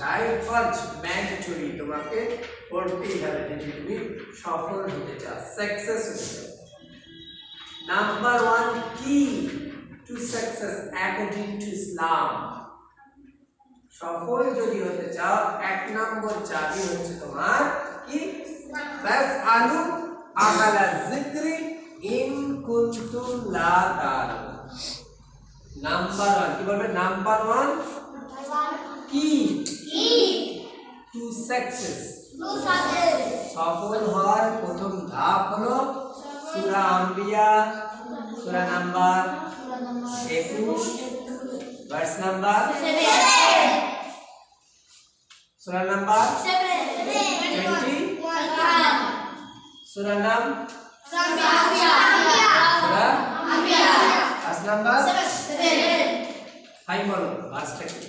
ভাষায় ফরজ ম্যান্ডেটরি তোমাকে পড়তেই হবে যদি তুমি সফল হতে চাও, সাকসেস হতে চাও। নাম্বার 1 কি টু সাকসেস অ্যাকর্ডিং টু ইসলাম। সফল যদি হতে চাও এক নম্বর চাবি হচ্ছে তোমার কি বাস আলু আহলা যিকরি ইন কুনতুম লা তা'লামুন। নাম্বার 1 কি বলবে? নাম্বার 1 কি টু সাকসেস, সফল হওয়ার প্রথম ধাপ হলো সূরা আম্বিয়া সূরা নাম্বার 21 ভার্স নাম্বার 7, সূরা নাম্বার 20, সূরা নাম সূরা আম্বিয়া ভার্স নাম্বার 7। ভাই বলো ভার্সটা কি?